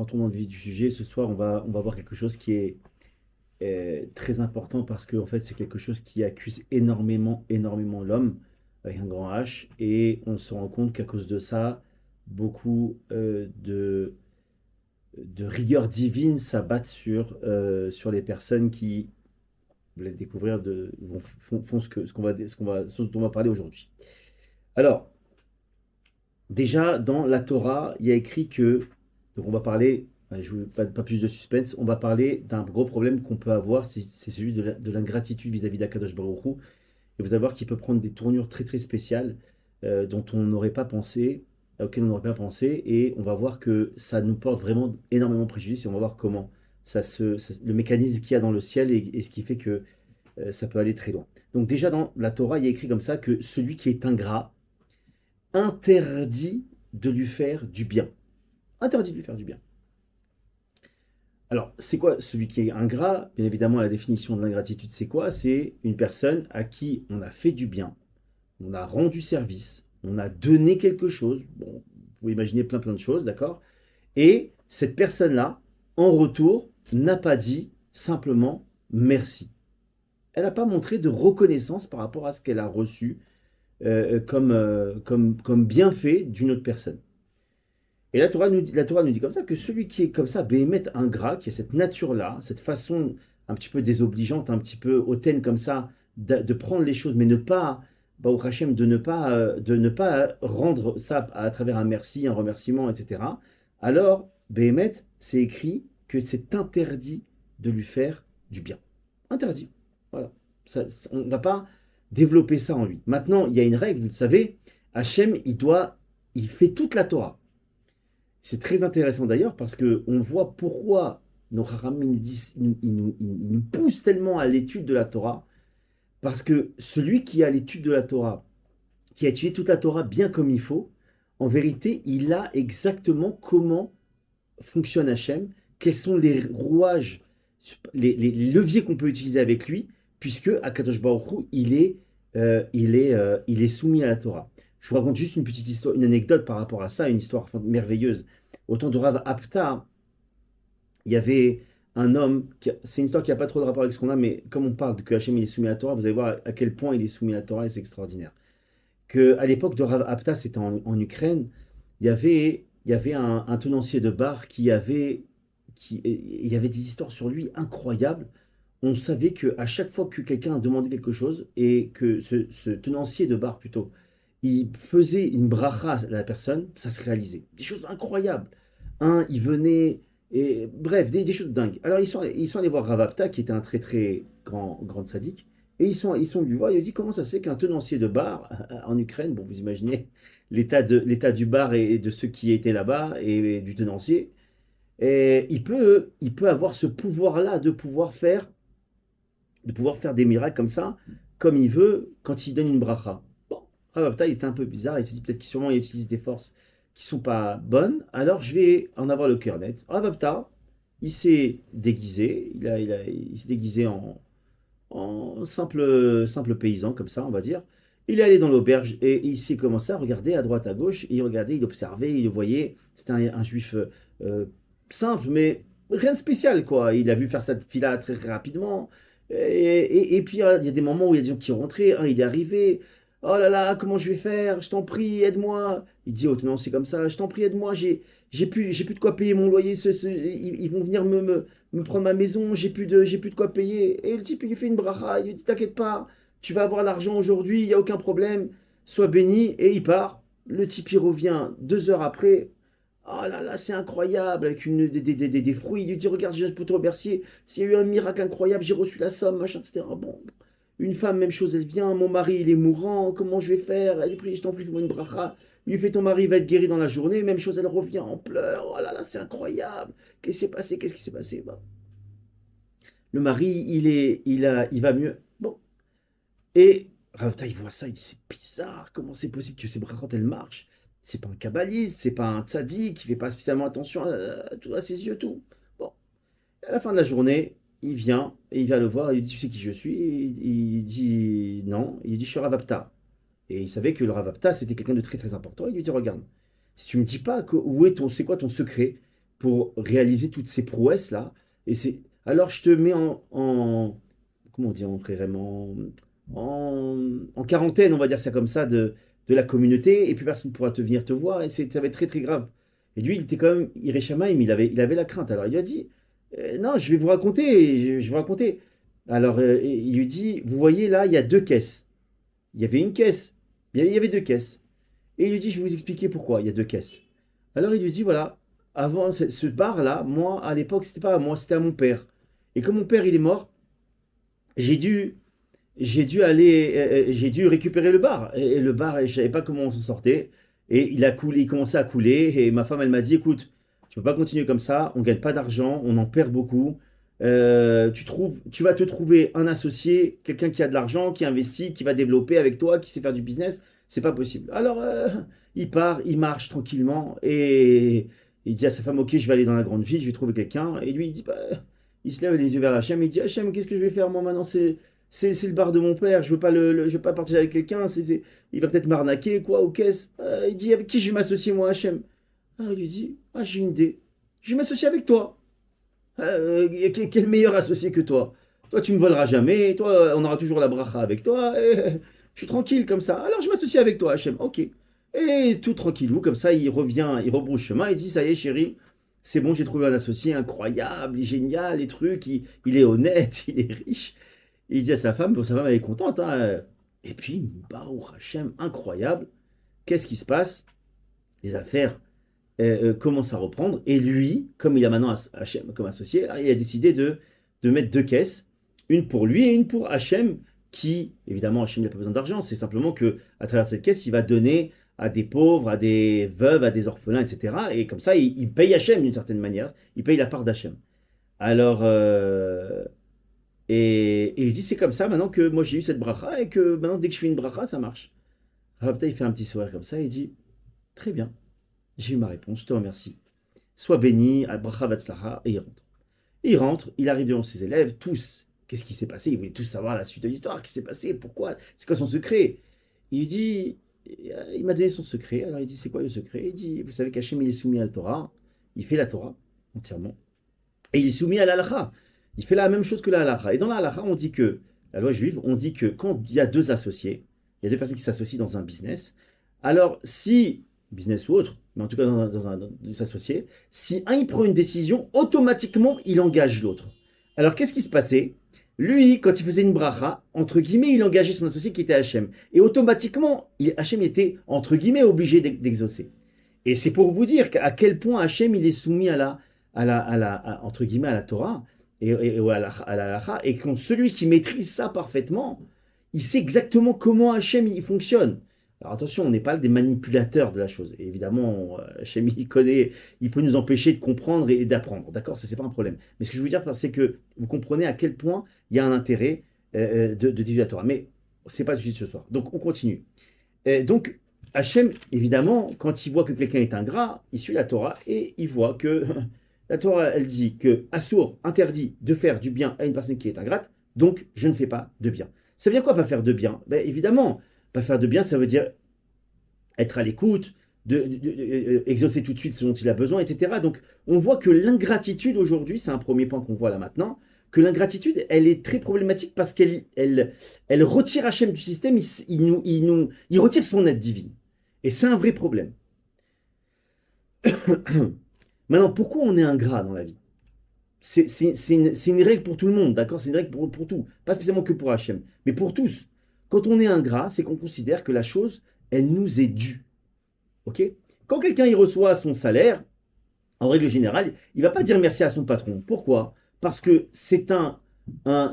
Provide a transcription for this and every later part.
rentrons dans le vif du sujet. Ce soir, on va voir quelque chose qui est très important parce que en fait, c'est quelque chose qui accuse énormément, énormément l'homme avec un grand H. Et on se rend compte qu'à cause de ça, beaucoup de rigueur divine s'abattent sur les personnes qui voulaient découvrir, font ce dont on va parler aujourd'hui. Alors, déjà, dans la Torah, il y a écrit que, donc on va parler, allez, je vous pas plus de suspense, on va parler d'un gros problème qu'on peut avoir, c'est celui de l'ingratitude vis-à-vis d'Akadosh Baruch Hu. Et vous allez voir qu'il peut prendre des tournures très très spéciales dont on n'aurait pas pensé, auxquelles on n'aurait pas pensé, et on va voir que ça nous porte vraiment énormément préjudice, et on va voir comment le mécanisme qu'il y a dans le ciel et ce qui fait que ça peut aller très loin. Donc déjà dans la Torah, il y a écrit comme ça que celui qui est ingrat, interdit de lui faire du bien. Interdit de lui faire du bien. Alors, c'est quoi celui qui est ingrat? Bien évidemment, la définition de l'ingratitude, c'est quoi? C'est une personne à qui on a fait du bien, on a rendu service, on a donné quelque chose. Bon, vous pouvez imaginer plein plein de choses, d'accord? Et cette personne-là, en retour, n'a pas dit simplement merci. Elle n'a pas montré de reconnaissance par rapport à ce qu'elle a reçu comme bienfait d'une autre personne. Et la Torah nous dit comme ça que celui qui est comme ça, Béhémet ingrat, qui a cette nature-là, cette façon un petit peu désobligeante, un petit peu hautaine comme ça, de prendre les choses, mais ne pas, au Hachem, de ne pas rendre ça à travers un merci, un remerciement, etc. Alors, Béhémet, c'est écrit que c'est interdit de lui faire du bien. Interdit. Voilà. On ne va pas développer ça en lui. Maintenant, il y a une règle, vous le savez, Hachem, il fait toute la Torah. C'est très intéressant d'ailleurs parce qu'on voit pourquoi nos Chachamim nous disent, ils nous poussent tellement à l'étude de la Torah. Parce que celui qui a l'étude de la Torah, qui a étudié toute la Torah bien comme il faut, en vérité, il a exactement comment fonctionne Hachem, quels sont les rouages, les leviers qu'on peut utiliser avec lui, puisque Akadosh Baruch Hu, il est soumis à la Torah. Je vous raconte juste une petite histoire, une anecdote par rapport à ça, une histoire merveilleuse. Au temps de Rav Apta, il y avait un homme, c'est une histoire qui n'a pas trop de rapport avec ce qu'on a, mais comme on parle que Hachem il est soumis à la Torah, vous allez voir à quel point il est soumis à la Torah et c'est extraordinaire. Que à l'époque de Rav Apta, c'était en Ukraine, il y avait un tenancier de bar il y avait des histoires sur lui incroyables. On savait que à chaque fois que quelqu'un demandait quelque chose et que ce tenancier de bar plutôt, il faisait une bracha à la personne, ça se réalisait. Des choses incroyables. Il venait et bref, des choses dingues. Alors ils sont allés voir Rav Apta qui était un très très grand sadique. Et ils sont venus voir, il a dit comment ça se fait qu'un tenancier de bar en Ukraine, bon vous imaginez l'état du bar et de ceux qui étaient là-bas et du tenancier, et il peut avoir ce pouvoir-là de pouvoir faire des miracles comme ça, comme il veut, quand il donne une bracha. Bon, Rav Abta, il était un peu bizarre, il s'est dit peut-être qu'il sûrement il utilise des forces qui sont pas bonnes, alors je vais en avoir le cœur net. Rav Abta, il s'est déguisé, il s'est déguisé en simple paysan, comme ça, on va dire. Il est allé dans l'auberge et il s'est commencé à regarder à droite, à gauche. Et il regardait, il observait, il le voyait. C'était un juif euh, simple, mais rien de spécial, quoi. Il a vu faire cette fila très, très rapidement. Et puis, il y a des moments où il y a des gens qui rentraient. Il est arrivé. Oh là là, comment je vais faire? Je t'en prie, aide-moi. Il dit, oh non, c'est comme ça. Je t'en prie, aide-moi. J'ai plus de quoi payer mon loyer. Ils vont venir me prendre ma maison, j'ai plus de quoi payer. Et le type, il lui fait une bracha, il lui dit, t'inquiète pas, tu vas avoir l'argent aujourd'hui, il n'y a aucun problème, sois béni, et il part. Le type, il revient 2 heures après. Oh là là, c'est incroyable, avec des fruits. Il lui dit, regarde, je viens pour te remercier. S'il y a eu un miracle incroyable, j'ai reçu la somme, machin, etc. Bon, une femme, même chose, elle vient, mon mari, il est mourant, comment je vais faire? Elle lui prie, je t'en prie, fais-moi une bracha. Il lui fait ton mari va être guéri dans la journée, même chose, elle revient en pleurs. Oh là là, c'est incroyable. Qu'est-ce qui s'est passé? Qu'est-ce qui s'est passé? Bah, le mari, il va mieux. Bon. Et Ravata, il voit ça, il dit c'est bizarre, comment c'est possible que ces brachot elles marchent? C'est pas un kabbaliste, c'est pas un tzaddik qui fait pas spécialement attention à ses yeux, tout. Bon. À la fin de la journée, il vient et il va le voir, il lui dit tu sais qui je suis? Il dit non, il dit je suis Ravapta. Et il savait que le Ravapta c'était quelqu'un de très très important. Il lui dit regarde, si tu me dis pas c'est quoi ton secret? pour réaliser toutes ces prouesses-là. Et c'est alors je te mets comment on dit en frère, en quarantaine, on va dire ça comme ça, de la communauté, et puis personne ne pourra te venir te voir, et ça va être très très grave. Et lui, il était quand même Iré il avait la crainte. Alors il lui a dit, non, je vais vous raconter, je vais vous raconter. Alors il lui dit, vous voyez là, il y a deux caisses. Il y avait une caisse, il y avait deux caisses. Et il lui dit, je vais vous expliquer pourquoi il y a deux caisses. Alors il lui dit, voilà, avant ce bar-là, moi, à l'époque, c'était pas à moi, c'était à mon père. Et comme mon père, il est mort, j'ai dû, j'ai dû récupérer le bar. Et le bar, je savais pas comment on s'en sortait. Et il a coulé, il commençait à couler. Et ma femme, elle m'a dit, écoute, tu peux pas continuer comme ça. On gagne pas d'argent, on en perd beaucoup. Tu vas te trouver un associé, quelqu'un qui a de l'argent, qui investit, qui va développer avec toi, qui sait faire du business. C'est pas possible. Alors, il part, il marche tranquillement et il dit à sa femme, ok, je vais aller dans la grande ville, je vais trouver quelqu'un. Et lui, il dit, bah, il se lève les yeux vers Hachem, il dit, Hachem, qu'est-ce que je vais faire moi maintenant? C'est le bar de mon père, je veux pas je veux pas partir avec quelqu'un, il va peut-être m'arnaquer, quoi, aux caisses. Il dit, avec qui je vais m'associer, moi, Hachem? Ah, il lui dit, ah, j'ai une idée, je vais m'associer avec toi. Quel meilleur associé que toi? Toi, tu me voleras jamais, toi, on aura toujours la bracha avec toi, et je suis tranquille comme ça. Alors, je m'associe avec toi, Hachem, ok. Et tout tranquillou, comme ça, il revient, il rebrousse chemin, il dit, ça y est, chérie, c'est bon, j'ai trouvé un associé incroyable, il est génial, les trucs, il est honnête, il est riche. Et il dit à sa femme, bon, sa femme elle est contente, hein. Et puis, Baruch Hashem, incroyable. Qu'est-ce qui se passe? Les affaires commencent à reprendre. Et lui, comme il a maintenant Hachem comme associé, il a décidé de mettre deux caisses, une pour lui et une pour Hachem, qui, évidemment, Hachem n'a pas besoin d'argent. C'est simplement que à travers cette caisse, il va donner à des pauvres, à des veuves, à des orphelins, etc. Et comme ça, il paye Hachem d'une certaine manière. Il paye la part d'Hachem. Alors, et il dit, c'est comme ça maintenant que moi j'ai eu cette bracha et que maintenant dès que je fais une bracha, ça marche. Rabta, il fait un petit sourire comme ça et il dit, très bien, j'ai eu ma réponse, je te remercie. Sois béni, à bracha vatzlacha, et il rentre. Il rentre, il arrive devant ses élèves, tous. Qu'est-ce qui s'est passé? Ils voulaient tous savoir la suite de l'histoire. Qu'est-ce qui s'est passé? Pourquoi? C'est quoi son secret? Il lui dit, il m'a donné son secret. Alors il dit, c'est quoi le secret? Il dit, vous savez qu'Hachem il est soumis à la Torah. Il fait la Torah entièrement. Et il est soumis à l'halakha. Il fait la même chose que la halakha. Et dans la halakha, on dit que, la loi juive, on dit que quand il y a deux associés, il y a deux personnes qui s'associent dans un business, alors si, business ou autre, mais en tout cas dans s'associer, si un il prend une décision, automatiquement il engage l'autre. Alors qu'est-ce qui se passait? Lui, quand il faisait une bracha, entre guillemets, il engageait son associé qui était Hachem. Et automatiquement, Hachem était, entre guillemets, obligé d'exaucer. Et c'est pour vous dire à quel point Hachem il est soumis entre guillemets, à la Torah et à la halakha, et quand celui qui maîtrise ça parfaitement, il sait exactement comment Hachem il fonctionne. Alors attention, on n'est pas des manipulateurs de la chose. Et évidemment, Hachem il connaît, il peut nous empêcher de comprendre et d'apprendre. D'accord, ça c'est pas un problème. Mais ce que je veux dire, c'est que vous comprenez à quel point il y a un intérêt de vivre la Torah. Mais c'est pas le sujet de ce soir. Donc on continue. Donc Hachem, évidemment, quand il voit que quelqu'un est ingrat, il suit la Torah et il voit que la Torah, elle dit que Assour interdit de faire du bien à une personne qui est ingrate, donc je ne fais pas de bien. Ça veut dire quoi, pas faire de bien? Ben, évidemment, pas faire de bien, ça veut dire être à l'écoute, exaucer tout de suite ce dont il a besoin, etc. Donc on voit que l'ingratitude aujourd'hui, c'est un premier point qu'on voit là maintenant, que l'ingratitude, elle est très problématique parce elle retire Hachem du système, il retire son aide divine. Et c'est un vrai problème. Maintenant, pourquoi on est ingrat dans la vie? C'est une règle pour tout le monde, d'accord? C'est une règle pour tout, pas spécialement que pour Hachem, mais pour tous. Quand on est ingrat, c'est qu'on considère que la chose, elle nous est due. Ok? Quand quelqu'un il reçoit son salaire, en règle générale, il ne va pas dire merci à son patron. Pourquoi? Parce que c'est un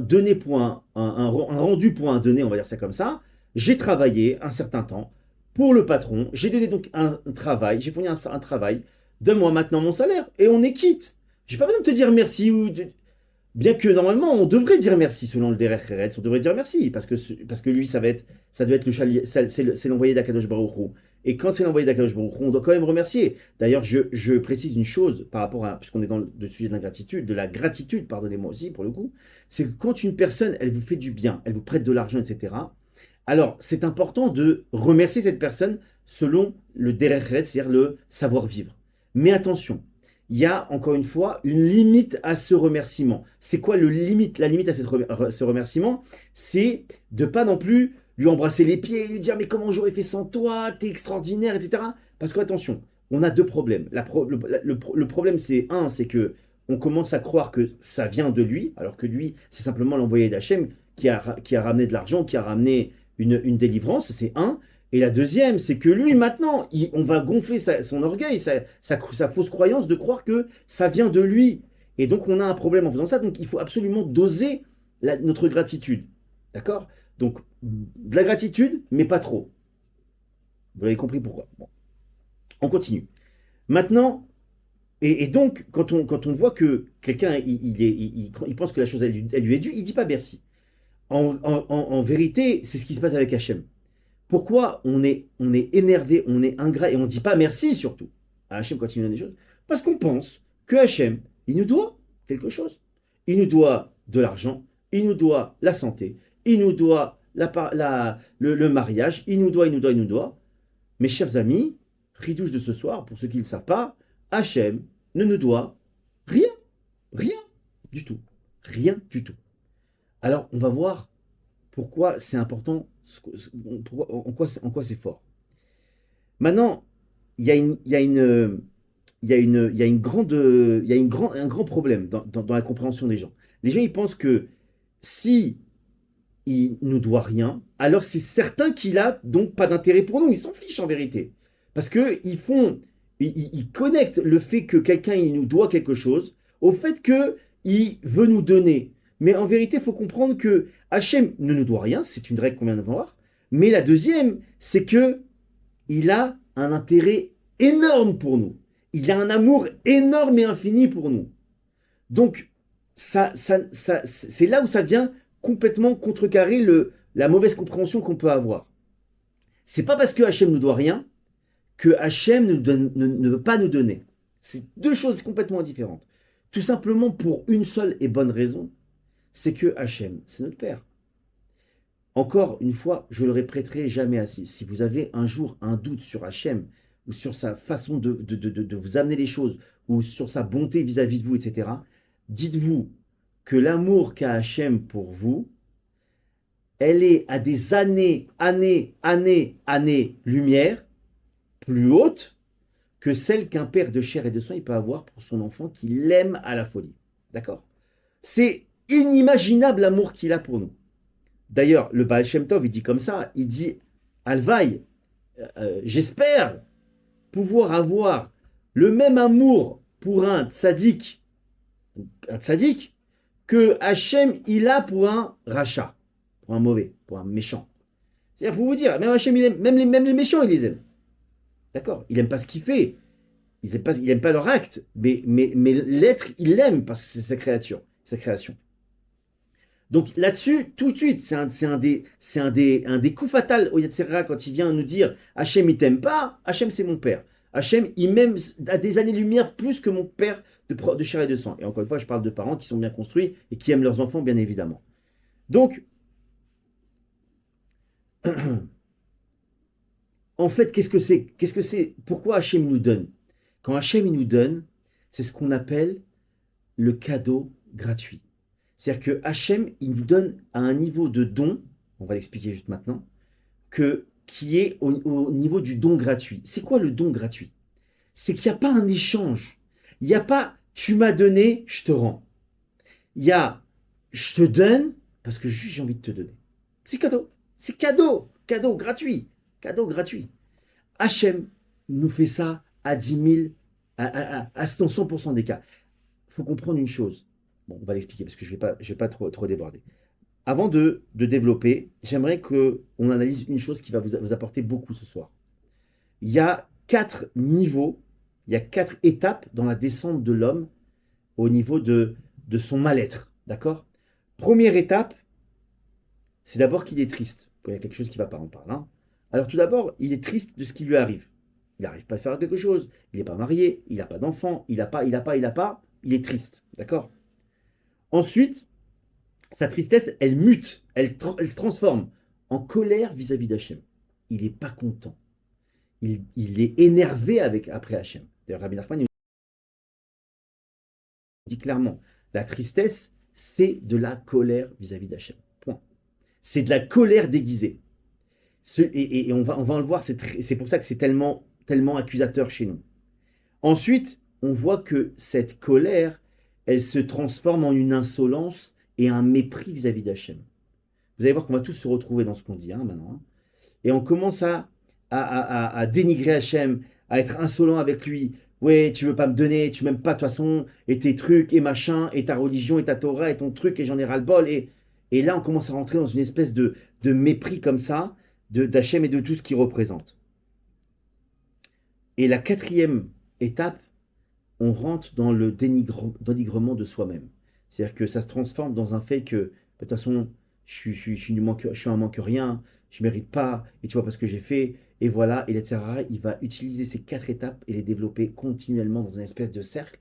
donné pour un rendu pour un donné, on va dire ça comme ça. J'ai travaillé un certain temps pour le patron, j'ai donné donc un travail, j'ai fourni un travail, donne-moi maintenant mon salaire et on est quitte. Je n'ai pas besoin de te dire merci bien que normalement on devrait dire merci selon le Derech Eretz, on devrait dire merci parce que lui ça doit être c'est l'envoyé d'Akadosh Baruch Hu. Et quand c'est l'envoyé d'Akadosh Baruch Hu, on doit quand même remercier. D'ailleurs, je précise une chose par rapport à, puisqu'on est dans le sujet de l'ingratitude, de la gratitude, pardonnez-moi aussi pour le coup, c'est que quand une personne, elle vous fait du bien, elle vous prête de l'argent, etc., alors c'est important de remercier cette personne selon le Derech Eretz, c'est-à-dire le savoir-vivre. Mais attention, il y a encore une fois une limite à ce remerciement. C'est quoi la limite à ce remerciement? C'est de pas non plus lui embrasser les pieds et lui dire mais comment j'aurais fait sans toi, t'es extraordinaire, etc. Parce que attention, on a deux problèmes. Le problème c'est c'est que on commence à croire que ça vient de lui, alors que lui c'est simplement l'envoyé d'Hachem qui a ramené de l'argent, qui a ramené une délivrance, c'est un. Et la deuxième, c'est que lui, maintenant, on va gonfler son orgueil, sa fausse croyance de croire que ça vient de lui. Et donc, on a un problème en faisant ça. Donc, il faut absolument doser notre gratitude. D'accord? Donc, de la gratitude, mais pas trop. Vous avez compris pourquoi. Bon, on continue. Maintenant, et donc, quand on voit que quelqu'un, il pense que la chose, elle lui est due, il dit pas merci. En vérité, c'est ce qui se passe avec Hachem. Pourquoi on est énervé, on est ingrat et on ne dit pas merci surtout à Hachem quand il nous donne des choses? Parce qu'on pense que Hachem, il nous doit quelque chose. Il nous doit de l'argent, il nous doit la santé, il nous doit le mariage, il nous doit. Mes chers amis, ridouche de ce soir, pour ceux qui ne le savent pas, Hachem ne nous doit rien, rien du tout. Rien du tout. Alors, on va voir pourquoi c'est important, en quoi c'est fort. Maintenant, il y a une, il y a une, il y a une, il y a une grande, il y a un grand problème dans la compréhension des gens. Les gens, ils pensent que si il nous doit rien, alors c'est certain qu'il a donc pas d'intérêt pour nous. Ils s'en fichent en vérité. Parce que ils connectent le fait que quelqu'un il nous doit quelque chose au fait que il veut nous donner. Mais en vérité, il faut comprendre que Hachem ne nous doit rien, c'est une règle qu'on vient de voir. Mais la deuxième, c'est que il a un intérêt énorme pour nous. Il a un amour énorme et infini pour nous. Donc, c'est là où ça vient complètement contrecarrer la mauvaise compréhension qu'on peut avoir. C'est pas parce que Hachem nous doit rien que Hachem ne veut pas nous donner. C'est deux choses complètement différentes. Tout simplement pour une seule et bonne raison, c'est que Hachem, c'est notre Père. Encore une fois, je le répéterai jamais assez. Si vous avez un jour un doute sur Hachem, ou sur sa façon de vous amener les choses, ou sur sa bonté vis-à-vis de vous, etc., dites-vous que l'amour qu'a Hachem pour vous, elle est à des années-lumière plus haute que celle qu'un père de chair et de sang il peut avoir pour son enfant qu'il aime à la folie. D'accord? C'est inimaginable l'amour qu'il a pour nous. D'ailleurs, le Baal Shem Tov, il dit comme ça, il dit, Alvaï, j'espère pouvoir avoir le même amour pour un tzaddik que Hachem, il a pour un rachat, pour un mauvais, pour un méchant. C'est-à-dire, pour vous dire, même Hachem, même les méchants, il les aime. D'accord? Il n'aime pas ce qu'il fait. Il n'aime pas leur acte. Mais l'être, il l'aime parce que c'est sa créature, sa création. Donc là-dessus, tout de suite, c'est un des coups fatals au Yetzirah quand il vient nous dire Hachem, il t'aime pas. Hachem, c'est mon père. Hachem, il m'aime à des années-lumière plus que mon père de chair et de sang. Et encore une fois, je parle de parents qui sont bien construits et qui aiment leurs enfants, bien évidemment. Donc, en fait, qu'est-ce que c'est? Pourquoi Hachem nous donne? Quand Hachem il nous donne, c'est ce qu'on appelle le cadeau gratuit. C'est-à-dire que Hachem, il nous donne à un niveau de don, on va l'expliquer juste maintenant, qui est au niveau du don gratuit. C'est quoi le don gratuit? C'est qu'il n'y a pas un échange. Il n'y a pas tu m'as donné, je te rends. Il y a je te donne parce que juste j'ai envie de te donner. C'est cadeau. C'est cadeau. Cadeau gratuit. Cadeau gratuit. Hachem nous fait ça à 10 000, à 100% des cas. Il faut comprendre une chose. Bon, on va l'expliquer parce que je vais pas trop déborder. Avant de développer, j'aimerais qu'on analyse une chose qui va vous apporter beaucoup ce soir. Il y a 4 niveaux, il y a 4 étapes dans la descente de l'homme au niveau de son mal-être. D'accord? Première étape, c'est d'abord qu'il est triste. Quand il y a quelque chose qui ne va pas, on parle. Hein. Alors tout d'abord, il est triste de ce qui lui arrive. Il n'arrive pas à faire quelque chose, il n'est pas marié, il n'a pas d'enfant, il est triste. D'accord? Ensuite, sa tristesse, elle mute, elle se transforme en colère vis-à-vis d'Hachem. Il n'est pas content. Il est énervé après Hachem. D'ailleurs, Rabbi Nachman, dit clairement, la tristesse, c'est de la colère vis-à-vis d'Hachem. Point. C'est de la colère déguisée. Et on va le voir, c'est pour ça que c'est tellement, tellement accusateur chez nous. Ensuite, on voit que cette colère, elle se transforme en une insolence et un mépris vis-à-vis d'Hachem. Vous allez voir qu'on va tous se retrouver dans ce qu'on dit maintenant. Hein. Et on commence à dénigrer Hachem, à être insolent avec lui. Ouais, tu veux pas me donner, tu m'aimes pas de toute façon, et tes trucs, et machin, et ta religion, et ta Torah, et ton truc, et j'en ai ras-le-bol. Et là, on commence à rentrer dans une espèce de mépris comme ça, d'Hachem et de tout ce qu'il représente. Et la quatrième étape, on rentre dans le dénigrement de soi-même. C'est-à-dire que ça se transforme dans un fait que, de toute façon, je suis un manque-rien, je ne mérite pas, et tu vois pas ce que j'ai fait, et voilà, et etc. Il va utiliser ces 4 étapes et les développer continuellement dans un espèce de cercle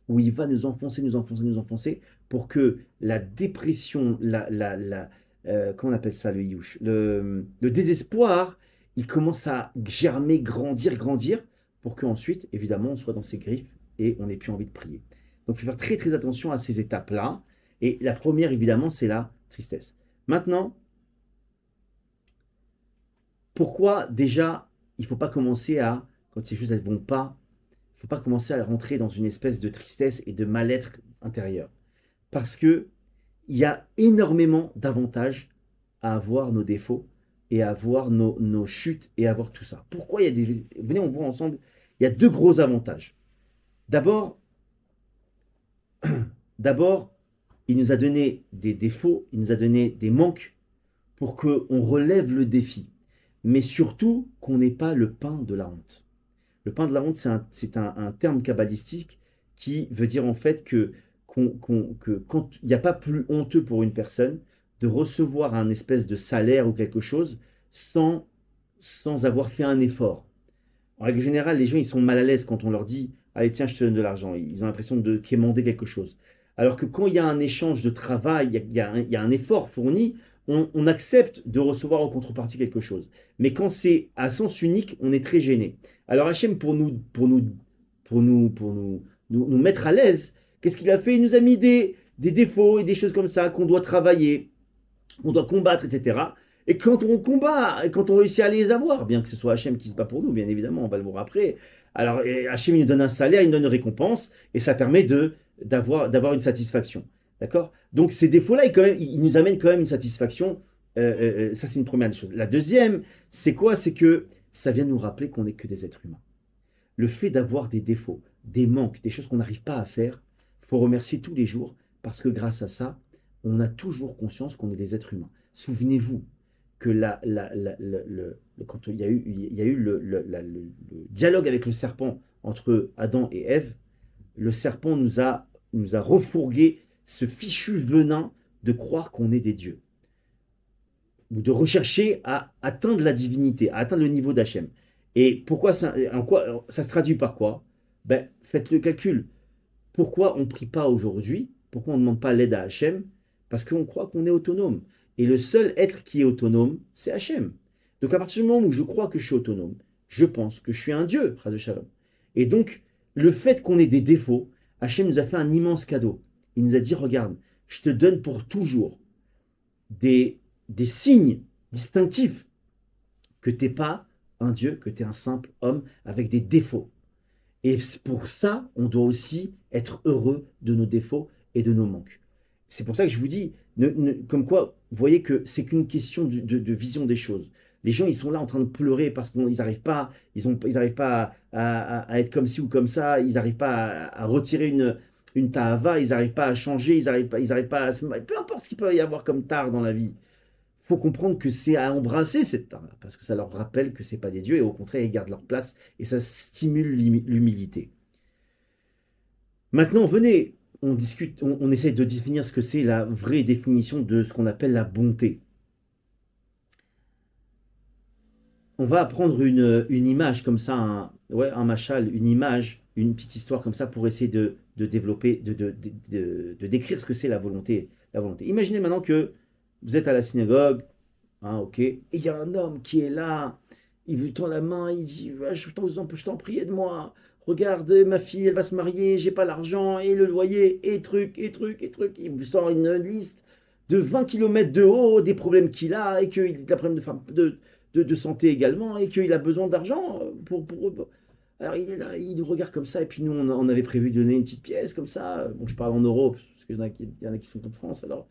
où il va nous enfoncer, nous enfoncer, nous enfoncer, pour que la dépression, comment on appelle ça, le youch, le désespoir, il commence à germer, grandir, grandir, pour qu'ensuite, évidemment, on soit dans ses griffes et on n'ait plus envie de prier. Donc, il faut faire très, très attention à ces étapes-là. Et la première, évidemment, c'est la tristesse. Maintenant, pourquoi déjà, il ne faut pas commencer à, quand ces choses ne vont pas, il ne faut pas commencer à rentrer dans une espèce de tristesse et de mal-être intérieur. Parce qu'il y a énormément d'avantages à avoir nos défauts et à avoir nos chutes et à avoir tout ça. Pourquoi il y a des... Venez, on voit ensemble, il y a 2 gros avantages. D'abord, il nous a donné des défauts, il nous a donné des manques pour qu'on relève le défi. Mais surtout, qu'on n'ait pas le pain de la honte. Le pain de la honte, c'est un terme kabbalistique qui veut dire en fait que quand il n'y a pas plus honteux pour une personne de recevoir un espèce de salaire ou quelque chose sans avoir fait un effort. En règle générale, les gens ils sont mal à l'aise quand on leur dit allez, tiens, je te donne de l'argent. Ils ont l'impression de quémander quelque chose. Alors que quand il y a un échange de travail, il y a un effort fourni, on accepte de recevoir en contrepartie quelque chose. Mais quand c'est à sens unique, on est très gêné. Alors Hachem, pour nous mettre à l'aise, qu'est-ce qu'il a fait? Il nous a mis des défauts et des choses comme ça qu'on doit travailler, qu'on doit combattre, etc. Et quand on combat, et quand on réussit à les avoir, bien que ce soit Hachem qui se bat pour nous, bien évidemment, on va le voir après. Alors Hachem, il nous donne un salaire, il nous donne une récompense, et ça permet d'avoir une satisfaction. D'accord? Donc ces défauts-là, ils nous amènent quand même une satisfaction. Ça, c'est une première des choses. La deuxième, c'est quoi? C'est que ça vient nous rappeler qu'on n'est que des êtres humains. Le fait d'avoir des défauts, des manques, des choses qu'on n'arrive pas à faire, il faut remercier tous les jours, parce que grâce à ça, on a toujours conscience qu'on est des êtres humains. Souvenez-vous que quand il y a eu le dialogue avec le serpent entre Adam et Ève, le serpent nous a refourgué ce fichu venin de croire qu'on est des dieux, ou de rechercher à atteindre la divinité, à atteindre le niveau d'Hachem. Et pourquoi ça, ça se traduit par quoi? Ben, faites le calcul. Pourquoi on ne prie pas aujourd'hui? Pourquoi on ne demande pas l'aide à Hachem? Parce qu'on croit qu'on est autonome. Et le seul être qui est autonome, c'est Hachem. Donc à partir du moment où je crois que je suis autonome, je pense que je suis un Dieu, Chas de Shalom. Et donc, le fait qu'on ait des défauts, Hachem nous a fait un immense cadeau. Il nous a dit, regarde, je te donne pour toujours des signes distinctifs que tu n'es pas un Dieu, que tu es un simple homme avec des défauts. Et pour ça, on doit aussi être heureux de nos défauts et de nos manques. C'est pour ça que je vous dis, comme quoi, vous voyez que c'est qu'une question de vision des choses. Les gens, ils sont là en train de pleurer parce qu'ils n'arrivent pas, ils n'arrivent pas à être comme ci ou comme ça, ils n'arrivent pas à retirer une ta'ava, ils n'arrivent pas à changer, ils n'arrivent pas à se... Peu importe ce qu'il peut y avoir comme tare dans la vie. Il faut comprendre que c'est à embrasser cette tare-là, parce que ça leur rappelle que ce n'est pas des dieux, et au contraire, ils gardent leur place, et ça stimule l'humilité. Maintenant, venez, on discute, on essaie de définir ce que c'est la vraie définition de ce qu'on appelle la bonté. On va apprendre une image comme ça, un machal, une image, une petite histoire comme ça pour essayer de développer, de décrire ce que c'est la volonté. Imaginez maintenant que vous êtes à la synagogue, hein, ok, et il y a un homme qui est là, il vous tend la main, il dit je t'en prie, aide-moi, regarde, ma fille, elle va se marier, j'ai pas l'argent, et le loyer, et truc, et truc, et truc. Il me sort une liste de 20 kilomètres de haut, des problèmes qu'il a, et qu'il a des problèmes de santé également, et qu'il a besoin d'argent pour. Alors il est là, il nous regarde comme ça, et puis nous, on avait prévu de donner une petite pièce comme ça. Bon, je parle en euros, parce qu'il y en a qui sont en France, alors,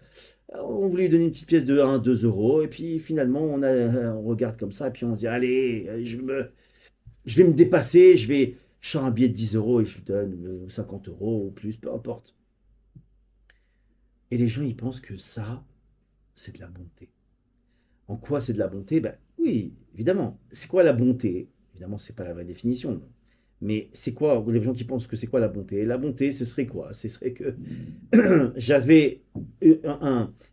on voulait lui donner une petite pièce de 1, 2 euros, et puis finalement, on regarde comme ça, et puis on se dit, allez, je vais me dépasser, je sors un billet de 10 euros et je lui donne 50 euros ou plus, peu importe. Et les gens, ils pensent que ça, c'est de la bonté. En quoi c'est de la bonté? Ben oui, évidemment. C'est quoi la bonté? Évidemment, c'est pas la vraie définition. Mais c'est quoi, les gens qui pensent que c'est quoi la bonté? La bonté, ce serait quoi? Ce serait que j'avais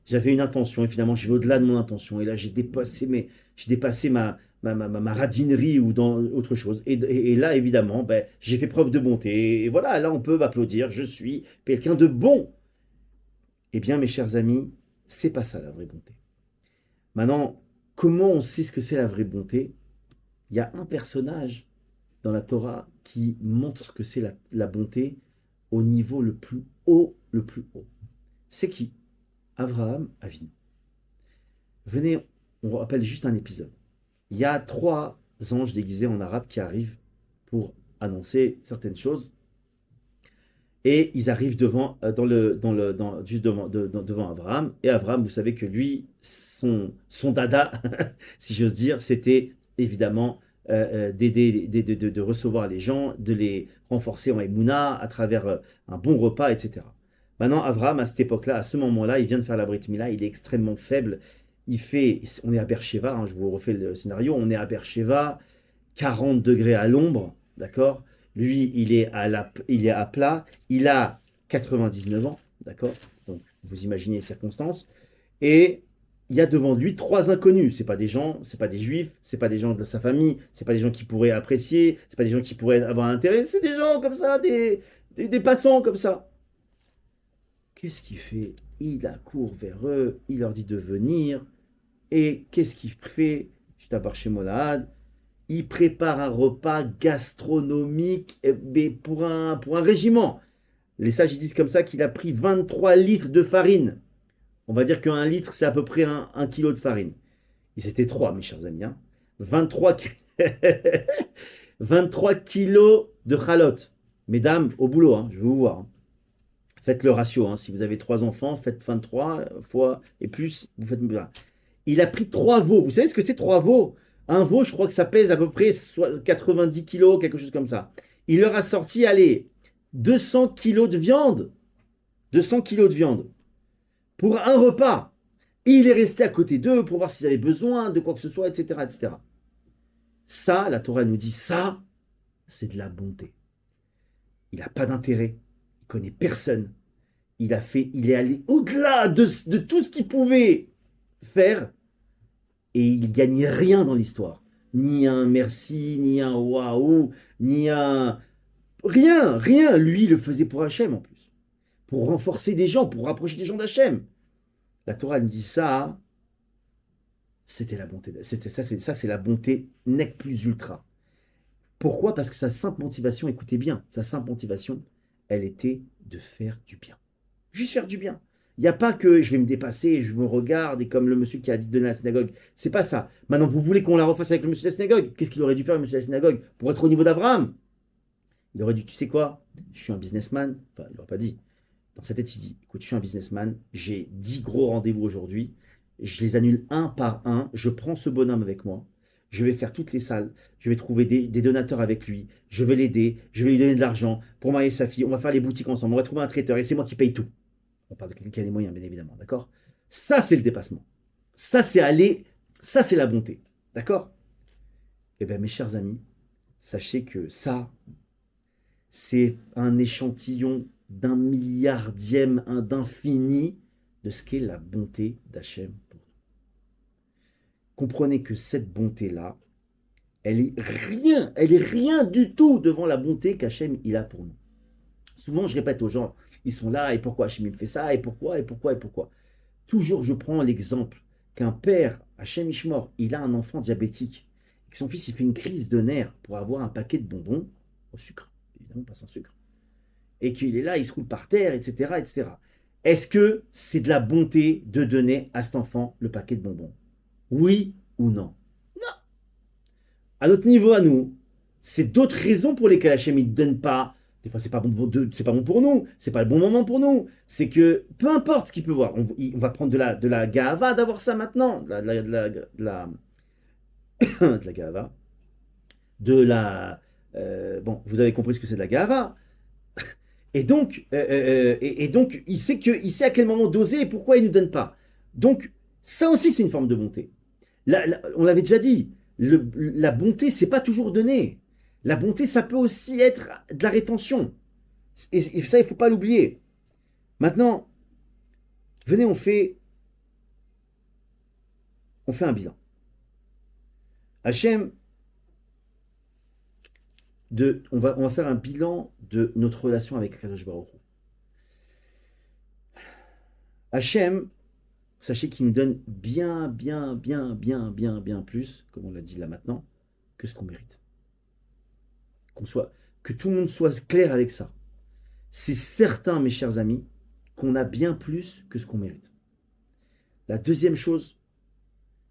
j'avais une intention et finalement je vais au-delà de mon intention. Et là, j'ai dépassé ma radinerie ou dans autre chose. Et là, évidemment, ben, j'ai fait preuve de bonté. Et voilà, là, on peut m'applaudir. Je suis quelqu'un de bon. Eh bien, mes chers amis, c'est pas ça la vraie bonté. Maintenant, comment on sait ce que c'est la vraie bonté? Il y a un personnage dans la Torah qui montre que c'est la bonté au niveau le plus haut, le plus haut. C'est qui? Abraham Avinu. Venez, on rappelle juste un épisode. Il y a 3 anges déguisés en arabe qui arrivent pour annoncer certaines choses. Et ils arrivent juste devant Abraham. Et Abraham, vous savez que lui, son dada, si j'ose dire, c'était évidemment d'aider, de recevoir les gens, de les renforcer en émouna à travers un bon repas, etc. Maintenant, Abraham, à cette époque-là, à ce moment-là, il vient de faire la Brit Mila, il est extrêmement faible. On est à Beersheba, hein, je vous refais le scénario, on est à Beersheba, 40 degrés à l'ombre, d'accord? Lui, il est à plat, il a 99 ans, d'accord? Donc, vous imaginez les circonstances. Et il y a devant lui 3 inconnus. C'est pas des gens, c'est pas des juifs, c'est pas des gens de sa famille, c'est pas des gens qui pourraient apprécier, c'est pas des gens qui pourraient avoir intérêt, c'est des gens comme ça, des passants comme ça. Qu'est-ce qu'il fait? Il accourt vers eux, il leur dit de venir. Et qu'est-ce qu'il fait? Je t'aborde chez Molad. Il prépare un repas gastronomique mais pour un régiment. Les sages ils disent comme ça qu'il a pris 23 litres de farine. On va dire qu'un litre, c'est à peu près un kilo de farine. Et c'était 3, mes chers amis. Hein. 23, 23 kilos de chalotte. Mesdames, au boulot, hein, je veux vous voir. Hein. Faites le ratio. Hein. Si vous avez 3 enfants, faites 23 fois et plus. Vous faites. Il a pris 3 veaux. Vous savez ce que c'est 3 veaux? Un veau, je crois que ça pèse à peu près 90 kilos, quelque chose comme ça. Il leur a sorti, allez, 200 kilos de viande. 200 kilos de viande. Pour un repas. Et il est resté à côté d'eux pour voir s'ils avaient besoin de quoi que ce soit, etc., etc. Ça, la Torah nous dit, ça, c'est de la bonté. Il n'a pas d'intérêt. Il connaît personne. Il est allé au-delà de tout ce qu'il pouvait faire et il gagnait rien dans l'histoire. Ni un merci, ni un waouh, ni un... Rien, rien. Lui, il le faisait pour Hachem en plus. Pour renforcer des gens, pour rapprocher des gens d'Hachem. La Torah nous dit ça, c'était la bonté. Ça, c'est la bonté nec plus ultra. Pourquoi? Parce que sa simple motivation, écoutez bien, sa simple motivation, elle était de faire du bien. Juste faire du bien. Il n'y a pas que je vais me dépasser, je me regarde, et comme le monsieur qui a dit de donner à la synagogue, c'est pas ça. Maintenant, vous voulez qu'on la refasse avec le monsieur de la synagogue? Qu'est-ce qu'il aurait dû faire, le monsieur de la synagogue, pour être au niveau d'Abraham? Il aurait dit, tu sais quoi? Je suis un businessman. Enfin, il n'aurait pas dit. Dans sa tête, il dit, écoute, je suis un businessman, j'ai 10 gros rendez-vous aujourd'hui, je les annule un par un, je prends ce bonhomme avec moi, je vais faire toutes les salles, je vais trouver des donateurs avec lui, je vais l'aider, je vais lui donner de l'argent pour marier sa fille, on va faire les boutiques ensemble, on va trouver un traiteur et c'est moi qui paye tout. On parle de quelqu'un qui a les moyens, bien évidemment, d'accord? Ça, c'est le dépassement. Ça, c'est aller, ça, c'est la bonté, d'accord? Eh bien, mes chers amis, sachez que ça, c'est un échantillon d'un milliardième, d'infini de ce qu'est la bonté d'Hachem pour nous. Comprenez que cette bonté-là, elle est rien du tout devant la bonté qu'Hachem il a pour nous. Souvent, je répète aux gens, ils sont là, et pourquoi Hachem il fait ça, et pourquoi, et pourquoi, et pourquoi. Toujours, je prends l'exemple qu'un père, Hachem Ishmor, il a un enfant diabétique, et que son fils, il fait une crise de nerfs pour avoir un paquet de bonbons au sucre, évidemment pas sans sucre, et qu'il est là, il se roule par terre, etc., etc. Est-ce que c'est de la bonté de donner à cet enfant le paquet de bonbons? Oui ou non? Non. À notre niveau, à nous, c'est d'autres raisons pour lesquelles Hachem ne donne pas. Des fois, c'est pas bon c'est pas bon pour nous, c'est pas le bon moment pour nous. C'est que peu importe ce qu'il peut voir, on va prendre de la gava d'avoir ça maintenant, de la gava, de la. Bon, vous avez compris ce que c'est de la gava. Et donc, il sait à quel moment doser et pourquoi il ne nous donne pas. Donc, ça aussi, c'est une forme de bonté. On l'avait déjà dit, la bonté, c'est pas toujours donner. La bonté, ça peut aussi être de la rétention. Et ça, il ne faut pas l'oublier. Maintenant, venez, on fait un bilan. Hachem, on va faire un bilan de notre relation avec Kadosh Baruch Hu. Hachem, sachez qu'il nous donne bien, bien, bien, bien, bien, bien plus, comme on l'a dit là maintenant, que ce qu'on mérite. Que tout le monde soit clair avec ça. C'est certain, mes chers amis, qu'on a bien plus que ce qu'on mérite. La deuxième chose,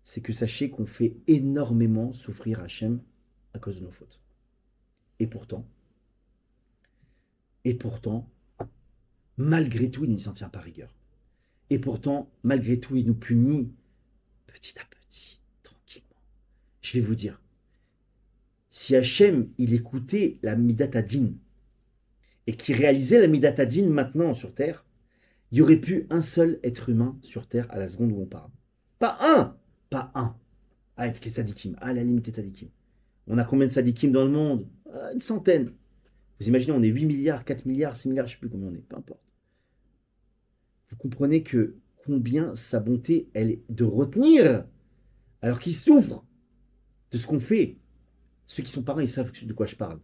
c'est que sachez qu'on fait énormément souffrir Hachem à cause de nos fautes. Et pourtant, malgré tout, il ne s'en tient pas rigueur. Et pourtant, malgré tout, il nous punit petit à petit, tranquillement. Je vais vous dire, si Hachem, il écoutait la Midat Hadin, et qu'il réalisait la Midat Hadin maintenant sur Terre, il n'y aurait plus un seul être humain sur Terre à la seconde où on parle. Pas un. Ah, les tzadikim, à la limite les tzadikim. On a combien de tzadikim dans le monde? Une centaine. Vous imaginez, on est 8 milliards, 4 milliards, 6 milliards, je ne sais plus combien on est, peu importe. Vous comprenez que combien sa bonté, elle est de retenir, alors qu'ils souffrent de ce qu'on fait. Ceux qui sont parents, ils savent de quoi je parle.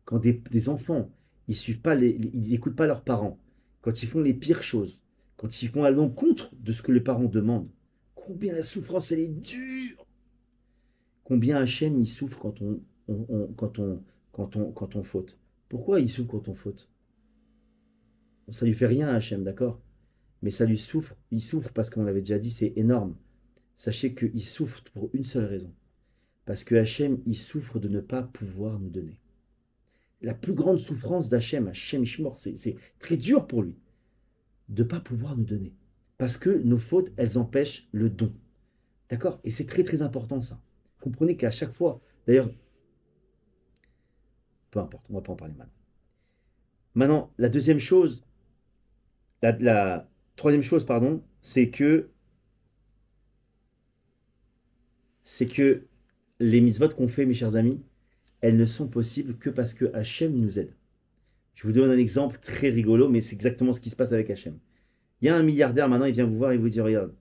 Quand des enfants, ils suivent pas ils écoutent pas leurs parents, quand ils font les pires choses, quand ils vont à l'encontre de ce que les parents demandent, combien la souffrance, elle est dure. Combien Hachem, il souffre quand on faute. Pourquoi il souffre quand on faute? Ça lui fait rien à Hachem, d'accord? Mais ça lui souffre, il souffre parce qu'on l'avait déjà dit, c'est énorme. Sachez qu'il souffre pour une seule raison. Parce que Hachem, il souffre de ne pas pouvoir nous donner. La plus grande souffrance d'Hachem, Hachem Ishmor, c'est très dur pour lui de ne pas pouvoir nous donner. Parce que nos fautes, elles empêchent le don. D'accord? Et c'est très très important ça. Comprenez qu'à chaque fois, d'ailleurs, peu importe, on ne va pas en parler maintenant. Maintenant, la troisième chose, pardon, c'est que les mitzvot qu'on fait, mes chers amis, elles ne sont possibles que parce que Hachem nous aide. Je vous donne un exemple très rigolo, mais c'est exactement ce qui se passe avec Hachem. Il y a un milliardaire maintenant, il vient vous voir et vous dit, regarde,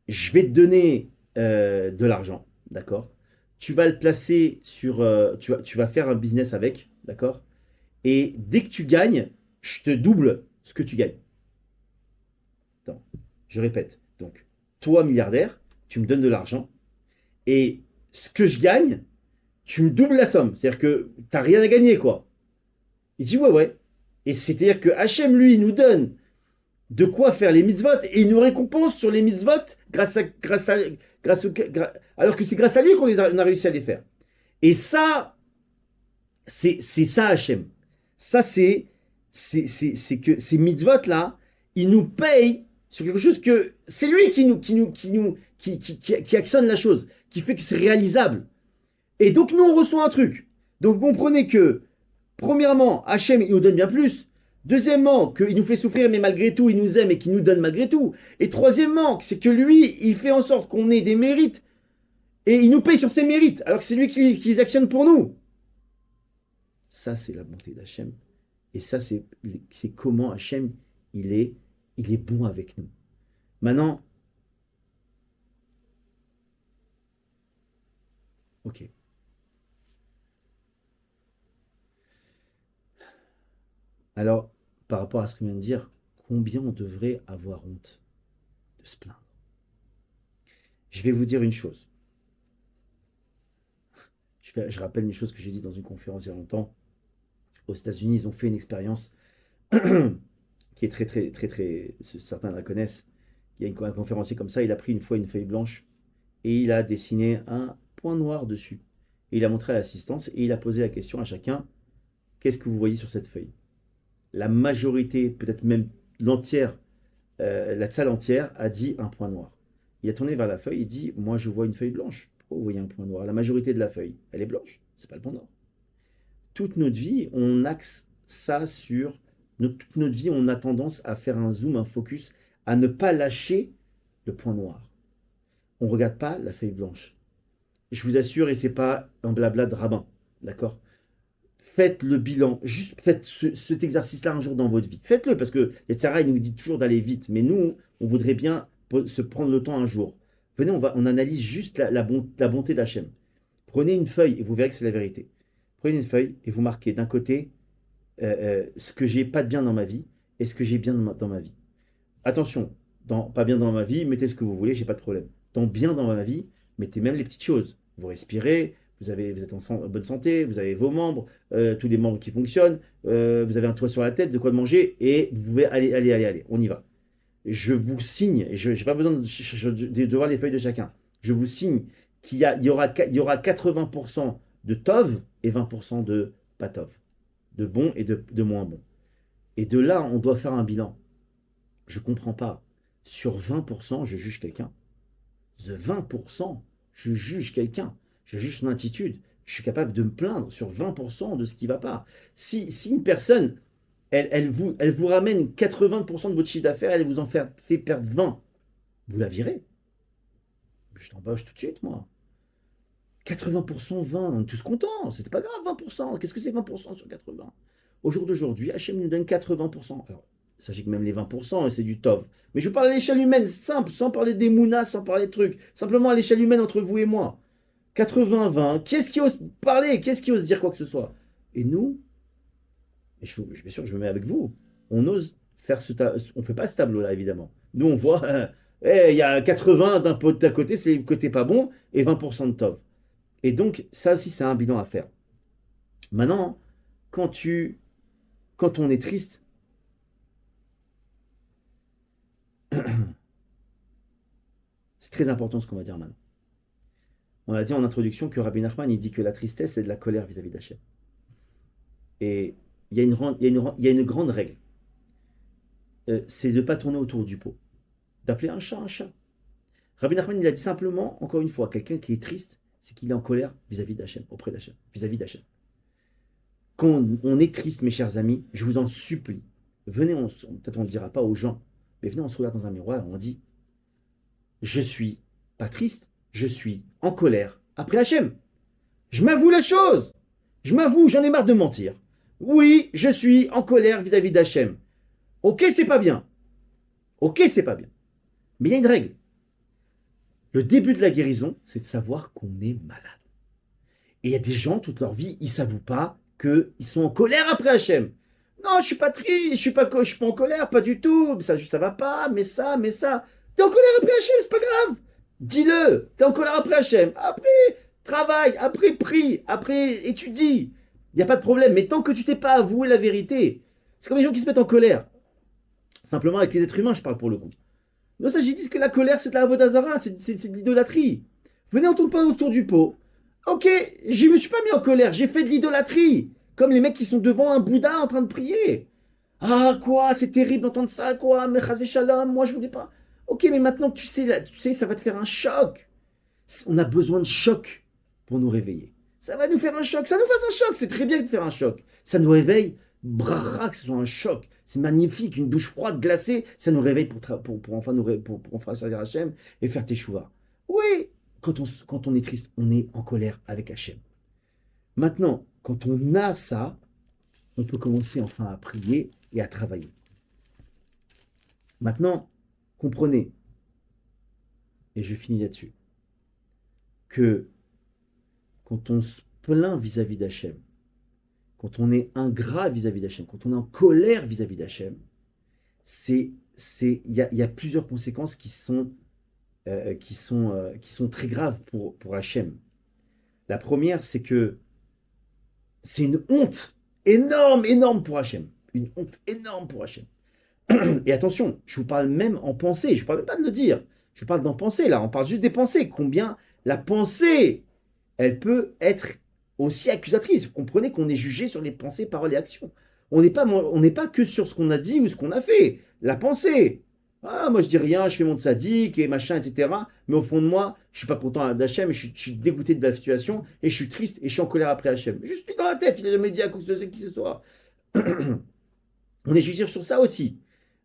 je vais te donner de l'argent, d'accord? Tu vas le placer sur... tu vas faire un business avec, d'accord? Et dès que tu gagnes, je te double ce que tu gagnes. Attends, je répète. Donc, toi, milliardaire, tu me donnes de l'argent. Et ce que je gagne, tu me doubles la somme. C'est-à-dire que tu n'as rien à gagner, quoi. Il dit, ouais, ouais. Et c'est-à-dire que Hachem, lui, il nous donne de quoi faire les mitzvot et il nous récompense sur les mitzvot alors que c'est grâce à lui on a réussi à les faire. Et ça, c'est ça Hachem. Ça, c'est que ces mitzvot-là, ils nous payent sur quelque chose que c'est lui qui actionne la chose, qui fait que c'est réalisable. Et donc, nous, on reçoit un truc. Donc, vous comprenez que, premièrement, Hachem, il nous donne bien plus. Deuxièmement, qu'il nous fait souffrir, mais malgré tout, il nous aime et qu'il nous donne malgré tout. Et troisièmement, c'est que lui, il fait en sorte qu'on ait des mérites. Et il nous paye sur ses mérites, alors que c'est lui qui les actionne pour nous. Ça, c'est la bonté d'Hachem. Et ça, c'est comment Hachem, il est bon avec nous. Maintenant, ok. Alors, par rapport à ce que je viens de dire, combien on devrait avoir honte de se plaindre? Je vais vous dire une chose. Je rappelle une chose que j'ai dit dans une conférence il y a longtemps. Aux États-Unis, ils ont fait une expérience qui est certains la connaissent. Il y a un conférencier comme ça, il a pris une fois une feuille blanche et il a dessiné un point noir dessus. Et il a montré à l'assistance et il a posé la question à chacun, qu'est-ce que vous voyez sur cette feuille? La majorité, peut-être même l'entière, la salle entière a dit un point noir. Il a tourné vers la feuille et dit, moi je vois une feuille blanche. Pourquoi vous voyez un point noir? La majorité de la feuille, elle est blanche, c'est pas le point noir. Toute notre vie, on axe ça sur... toute notre vie, on a tendance à faire un zoom, un focus, à ne pas lâcher le point noir. On ne regarde pas la feuille blanche. Je vous assure, et c'est pas un blabla de rabbin, d'accord? Faites le bilan, juste faites cet exercice-là un jour dans votre vie. Faites-le, parce que Sarah, il nous dit toujours d'aller vite, mais nous, on voudrait bien se prendre le temps un jour. Venez, on analyse juste la bonté d'Hachem. Prenez une feuille et vous verrez que c'est la vérité. Prenez une feuille et vous marquez d'un côté ce que j'ai pas de bien dans ma vie et ce que j'ai bien dans ma vie. Attention, dans pas bien dans ma vie, mettez ce que vous voulez, j'ai pas de problème. Dans bien dans ma vie, mettez même les petites choses. Vous respirez, vous êtes en bonne santé, vous avez vos membres, tous les membres qui fonctionnent, vous avez un toit sur la tête, de quoi manger, et vous pouvez aller, on y va. Je vous signe, et je n'ai pas besoin de voir les feuilles de chacun, je vous signe il y aura 80% de Tov et 20% de pas Tov, de bon et de moins bon. Et de là, on doit faire un bilan. Je ne comprends pas. Sur 20%, je juge quelqu'un. De 20%, je juge quelqu'un. Je juge son attitude. Je suis capable de me plaindre sur 20% de ce qui ne va pas. Si une personne, elle vous ramène 80% de votre chiffre d'affaires, elle vous en fait perdre 20, vous la virez. Je t'embauche tout de suite, moi. 80%, 20, on est tous contents. C'était pas grave, 20%. Qu'est-ce que c'est 20% sur 80? Au jour d'aujourd'hui, Hachem nous donne 80%. Alors, sachez que même les 20%, c'est du tov. Mais je vous parle à l'échelle humaine, simple, sans parler des mounas, sans parler de trucs. Simplement à l'échelle humaine entre vous et moi. 80-20, qui est-ce qui ose parler? Qui est-ce qui ose dire quoi que ce soit? Et nous, et bien sûr, je me mets avec vous, on ose faire on ne fait pas ce tableau-là, évidemment. Nous, on voit, il y a 80 d'un côté, c'est le côté pas bon, et 20% de tov. Et donc, ça aussi, c'est un bilan à faire. Maintenant, quand on est triste, c'est très important ce qu'on va dire maintenant. On a dit en introduction que Rabbi Nachman, il dit que la tristesse, c'est de la colère vis-à-vis d'Hachem. Et il y a une grande règle. C'est de ne pas tourner autour du pot. D'appeler un chat un chat. Rabbi Nachman, il a dit simplement, encore une fois, quelqu'un qui est triste, c'est qu'il est en colère vis-à-vis d'Hachem, auprès d'Hachem, vis-à-vis d'Hachem. Quand on est triste, mes chers amis, je vous en supplie, venez, peut-être on ne le dira pas aux gens, mais venez, on se regarde dans un miroir et on dit, je suis pas triste, je suis en colère après Hachem. Je m'avoue la chose. Je m'avoue, j'en ai marre de mentir. Oui, je suis en colère vis-à-vis d'Hachem. Ok, c'est pas bien. Ok, c'est pas bien. Mais il y a une règle. Le début de la guérison, c'est de savoir qu'on est malade. Et il y a des gens, toute leur vie, ils ne s'avouent pas qu'ils sont en colère après Hachem. Non, je suis pas triste, je suis pas en colère, pas du tout. Ça va pas, mais ça. T'es en colère après Hachem, c'est pas grave. Dis-le, t'es en colère après Hachem. Après, travaille, après, prie, après, étudie. Il n'y a pas de problème. Mais tant que tu t'es pas avoué la vérité, c'est comme les gens qui se mettent en colère. Simplement avec les êtres humains, je parle pour le coup. Non, ça, j'ai dit que la colère, c'est de la avodazara, c'est de l'idolâtrie. Venez, on tourne pas autour du pot. Ok, je me suis pas mis en colère, j'ai fait de l'idolâtrie. Comme les mecs qui sont devant un Bouddha en train de prier. Ah, quoi, c'est terrible d'entendre ça, quoi, mais chas shalom, moi je voulais pas. Ok, mais maintenant que tu sais, ça va te faire un choc. On a besoin de choc pour nous réveiller. Ça va nous faire un choc, ça nous fasse un choc, c'est très bien de faire un choc. Ça nous réveille, brara, que ce soit un choc. C'est magnifique, une douche froide, glacée, ça nous réveille pour enfin servir Hachem et faire teshuva. Oui, quand on est triste, on est en colère avec Hachem. Maintenant, quand on a ça, on peut commencer enfin à prier et à travailler. Maintenant, comprenez, et je finis là-dessus, que quand on se plaint vis-à-vis d'Hachem, quand on est ingrat vis-à-vis d'Hachem, quand on est en colère vis-à-vis d'Hachem, il y a plusieurs conséquences qui sont très graves pour Hachem. La première, c'est que c'est une honte énorme, énorme pour Hachem. Une honte énorme pour Hachem. Et attention, je vous parle même en pensée, je ne parle même pas de le dire. Je parle d'en penser là, on parle juste des pensées. Combien la pensée, elle peut être aussi accusatrice. Vous comprenez qu'on est jugé sur les pensées, paroles et actions. On n'est pas que sur ce qu'on a dit ou ce qu'on a fait. La pensée. Ah, moi je dis rien, je fais mon tzaddik et machin, etc. Mais au fond de moi, je suis pas content d'Hachem, je suis dégoûté de la situation et je suis triste et je suis en colère après Hachem. Juste lui dans la tête, il n'a jamais dit à qui que ce soit. On est jugé sur ça aussi.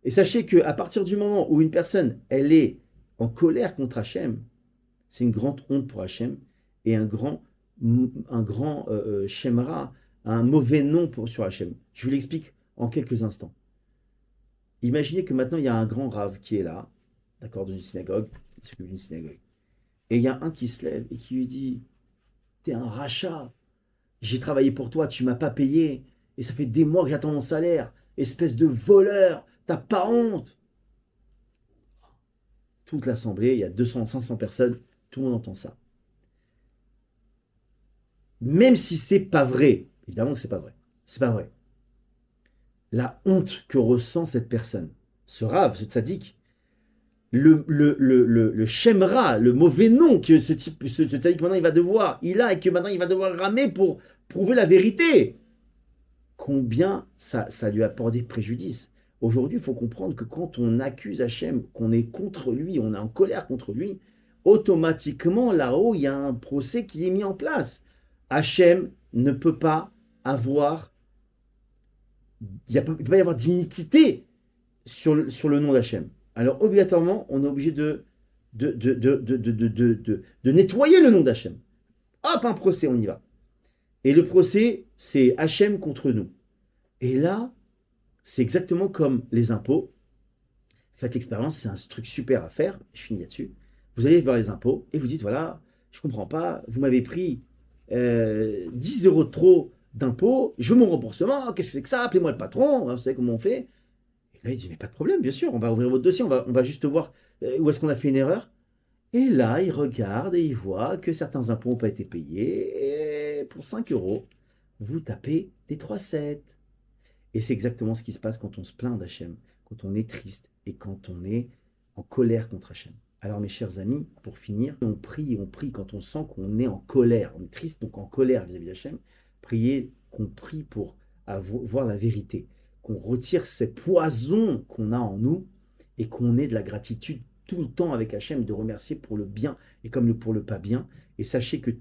Et sachez qu'à partir du moment où une personne, elle est en colère contre Hachem, c'est une grande honte pour Hachem et un grand Shemra, un mauvais nom sur Hachem. Je vous l'explique en quelques instants. Imaginez que maintenant il y a un grand rave qui est là, d'accord, dans une synagogue, il s'occupe d'une synagogue. Et il y a un qui se lève et qui lui dit: T'es un rachat, j'ai travaillé pour toi, tu m'as pas payé, et ça fait des mois que j'attends mon salaire, espèce de voleur, t'as pas honte. Toute l'assemblée, il y a 200, 500 personnes, tout le monde entend ça. Même si c'est pas vrai, évidemment que c'est pas vrai, c'est pas vrai. La honte que ressent cette personne, ce rave, ce tzaddik, le shemra, le mauvais nom que ce tzaddik maintenant il a et que maintenant il va devoir ramer pour prouver la vérité. Combien ça lui a porté préjudice. Aujourd'hui, il faut comprendre que quand on accuse Hachem, qu'on est contre lui, on est en colère contre lui, automatiquement, là-haut, il y a un procès qui est mis en place. Hachem ne peut pas avoir, il ne peut pas y avoir d'iniquité sur le nom d'Hachem. Alors, obligatoirement, on est obligé de nettoyer le nom d'Hachem. Hop, un procès, on y va. Et le procès, c'est Hachem contre nous. Et là, c'est exactement comme les impôts. Faites l'expérience, c'est un truc super à faire. Je finis là-dessus. Vous allez voir les impôts et vous dites, voilà, je ne comprends pas, vous m'avez pris 10 euros de trop d'impôts, je veux mon remboursement, qu'est-ce que c'est que ça? Appelez-moi le patron, vous savez comment on fait. Et là, il dit, mais pas de problème, bien sûr, on va ouvrir votre dossier, on va juste voir où est-ce qu'on a fait une erreur. Et là, il regarde et il voit que certains impôts n'ont pas été payés. Et pour 5 euros, vous tapez les 3,7. Et c'est exactement ce qui se passe quand on se plaint d'Hachem, quand on est triste et quand on est en colère contre Hachem. Alors mes chers amis, pour finir, on prie quand on sent qu'on est en colère, on est triste, donc en colère vis-à-vis d'Hachem, priez qu'on prie pour voir la vérité, qu'on retire ces poisons qu'on a en nous et qu'on ait de la gratitude tout le temps avec Hachem, de remercier pour le bien et comme pour le pas bien. Et sachez que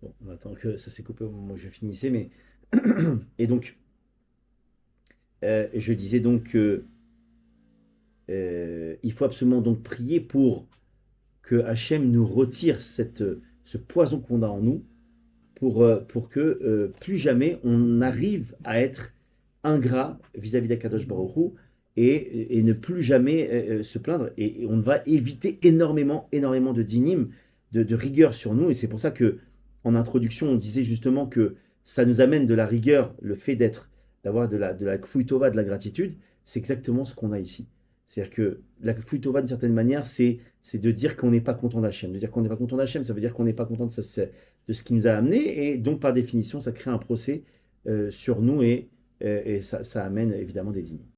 bon, on attend que ça s'est coupé au moment où je finissais, mais et donc je disais donc que il faut absolument donc prier pour que Hachem nous retire ce poison qu'on a en nous pour que plus jamais on arrive à être ingrat vis-à-vis d'Akadosh Baruch Hu et ne plus jamais se plaindre. Et on va éviter énormément, énormément de dinim, de rigueur sur nous. Et c'est pour ça que en introduction, on disait justement que ça nous amène de la rigueur, le fait d'avoir de la kfouï tova, de la gratitude. C'est exactement ce qu'on a ici. C'est-à-dire que la kfouï tova, d'une certaine manière, c'est de dire qu'on n'est pas content d'Hachem. De dire qu'on n'est pas content d'Hachem, ça veut dire qu'on n'est pas content de ce qui nous a amené. Et donc, par définition, ça crée un procès sur nous. Et et ça amène évidemment des dîners.